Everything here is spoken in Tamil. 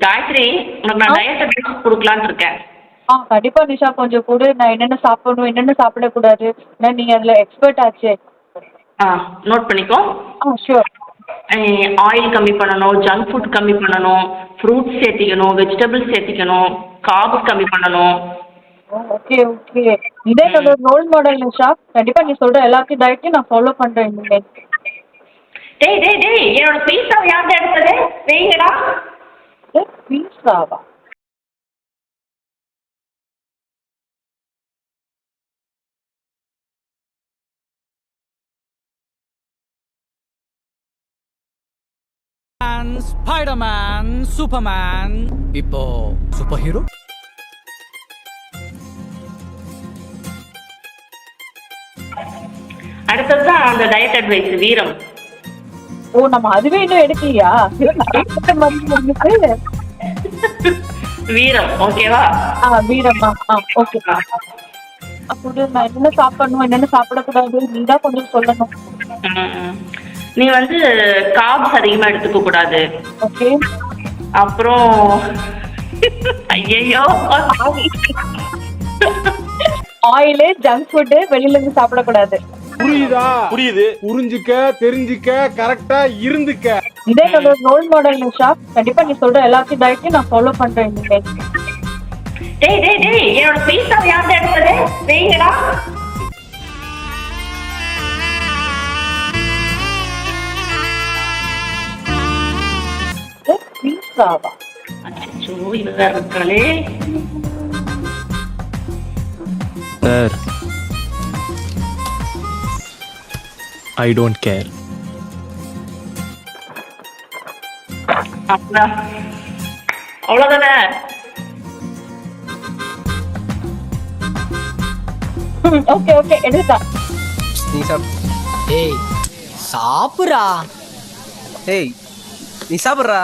காயத்ரி, உனக்கு ஆ நான் டயட் அட்வைஸ் குடுக்கலான்னு இருக்கேன். கண்டிப்பா நிஷா, கொஞ்சம் குடு. நான் என்னென்ன சாப்பிடணும், என்னென்ன சாப்பிடக்கூடாது. ஏன்னா நீங்க அதுல எக்ஸ்பர்ட் ஆச்சே. ஆ நோட் பண்ணிக்கோ. ஷூர். ஆயில் கம்மி பண்ணணும், ஜங்க் ஃபுட் கம்மி பண்ணணும், ஃப்ரூட்ஸ் சேர்த்திக்கணும், வெஜிடபிள்ஸ் சேர்த்திக்கணும், கார்ப்ஸ் கம்மி பண்ணணும். Okay okay. இதே ம். என்னோட ரோல் மாடல் நிஷா. கண்டிப்பா நீ சொல்ற எல்லாத்தையும் டயட்டையும் நான் ஃபாலோ பண்றேன் இனிமேல். டேய் டேய் டேய், என்னோட பீஸாவை யார்கிட்ட எடுத்தது? வைங்கடா. பீஸாவா? ஸ்பைடர்மேன், சூப்பர்மேன், இப்போ சூப்பர் ஹீரோ. அடுத்ததுதான் அந்த டயட் அட்வைஸ் வீரம். நம்ம அதுவே இன்னும் எடுக்கலையா? நிறைய மருந்து இருந்துச்சு. வீரம் ஓகேவா? வீரம்மா. ஓகே. அப்போ நான் என்னென்ன சாப்பிடணும், என்னென்ன சாப்பிடக்கூடாது, நீ தான் கொஞ்சம் சொல்லணும். ம். நீ வந்து கார்ப்ஸ் அதிகமாக எடுத்துக்க கூடாது. ஓகே. அப்புறம் ஐயையோ ஆயிலு, ஜங்க் ஃபுட்டு வெளியில இருந்து சாப்பிடக்கூடாது. புரியுதா? புரியுது. புரிஞ்சுக்க, தெரிஞ்சுக்க, கரெக்டா இருந்துக்க. இதே என்னோட ரோல் மாடல் நிஷா. கண்டிப்பா நீ சொல்ற எல்லாத்தையும் டயட்டையும் நான் ஃபாலோ பண்றேன் இனிமேல். டேய் டேய் டேய், என்னோட பீஸாவை யார்கிட்ட எடுத்தது? வைங்கடா. பீஸாவா? அச்சோ, இது வேற இருக்காளே. Sir, I don't care. அவ்வளவுதான். அவ்வளவுதானே? ஓகே ஓகே, எடுத்தா. நீ சாப். ஏய் சாப்பிட்றா. ஏய் நீ சாப்பிட்றா.